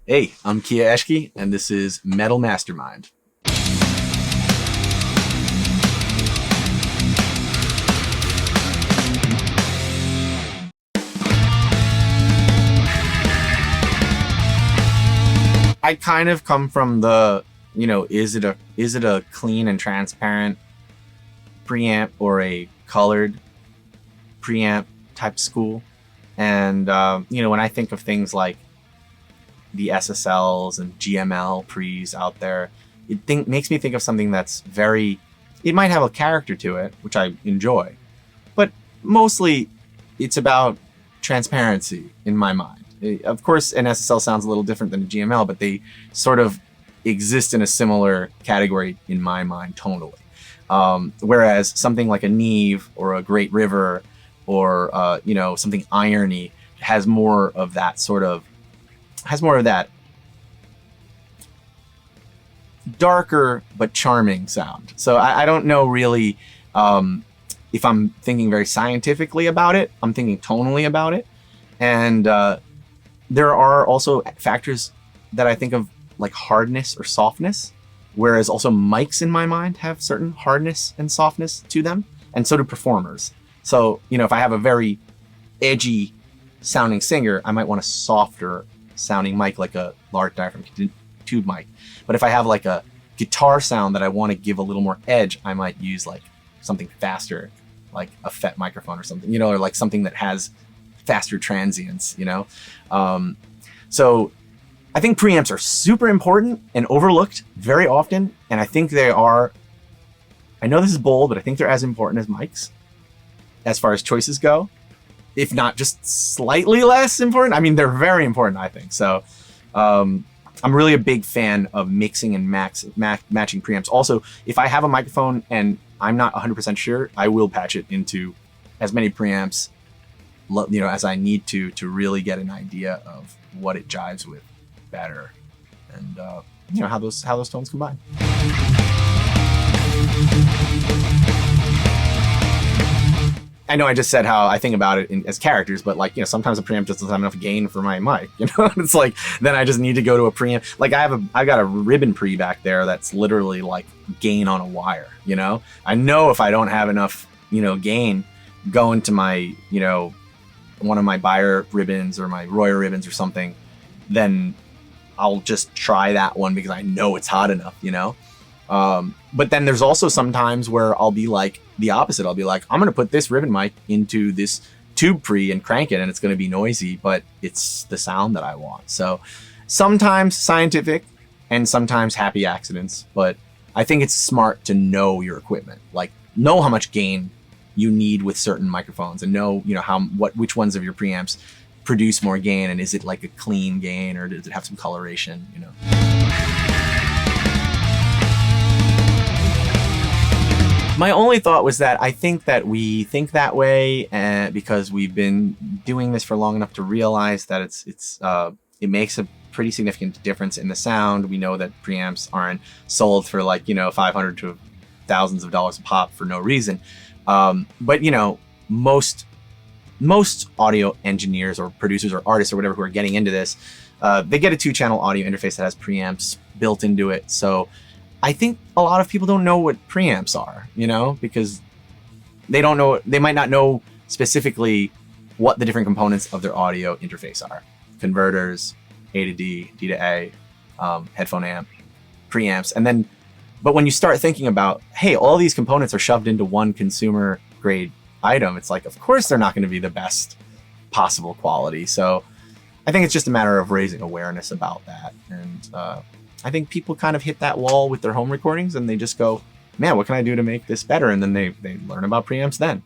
Hey, I'm Eshghi, and this is Metal Mastermind. I kind of come from the, is it a clean and transparent preamp or a colored preamp type school? And, when I think of things like the SSLs and GML pre's out there, it makes me think of something that's it might have a character to it, which I enjoy, but mostly it's about transparency in my mind. Of course, an SSL sounds a little different than a GML, but they sort of exist in a similar category in my mind tonally. Whereas something like a Neve or a Great River or, something irony has more of that darker but charming sound. So I don't know really if I'm thinking very scientifically about it. I'm thinking tonally about it. And there are also factors that I think of, like hardness or softness, whereas also mics in my mind have certain hardness and softness to them, and so do performers. So, if I have a very edgy sounding singer, I might want a softer sounding mic, like a large diaphragm tube mic. But if I have like a guitar sound that I want to give a little more edge, I might use like something faster, like a FET microphone or something, or like something that has faster transients, So I think preamps are super important and overlooked very often. And I think I know this is bold, but I think they're as important as mics as far as choices go, if not just slightly less important. I mean, they're very important, I think. So I'm really a big fan of mixing and matching preamps. Also, if I have a microphone and I'm not 100% sure, I will patch it into as many preamps as I need to really get an idea of what it jives with better, and how those tones combine. I know I just said how I think about it as characters, but sometimes a preamp just doesn't have enough gain for my mic. It's like then I just need to go to a preamp. Like I've got a ribbon pre back there that's literally like gain on a wire. I know if I don't have enough gain going to my one of my Beyer ribbons or my Royer ribbons or something, then I'll just try that one because I know it's hot enough, But then there's also some times where I'll be like the opposite. I'll be like, I'm going to put this ribbon mic into this tube pre and crank it, and it's going to be noisy, but it's the sound that I want. So sometimes scientific and sometimes happy accidents, but I think it's smart to know your equipment, like know how much gain you need with certain microphones, and know which ones of your preamps produce more gain, and is it like a clean gain or does it have some coloration? My only thought was that I think that we think that way because we've been doing this for long enough to realize that it makes a pretty significant difference in the sound. We know that preamps aren't sold for like $500 to thousands of dollars a pop for no reason. But most audio engineers or producers or artists or whatever who are getting into this, they get a 2-channel audio interface that has preamps built into it. So I think a lot of people don't know what preamps are, because they might not know specifically what the different components of their audio interface are. Converters, A to D, D to A, headphone amp, preamps, but when you start thinking about, hey, all these components are shoved into one consumer grade item, it's like, of course they're not going to be the best possible quality. So I think it's just a matter of raising awareness about that. And I think people kind of hit that wall with their home recordings and they just go, man, what can I do to make this better? And then they learn about preamps then.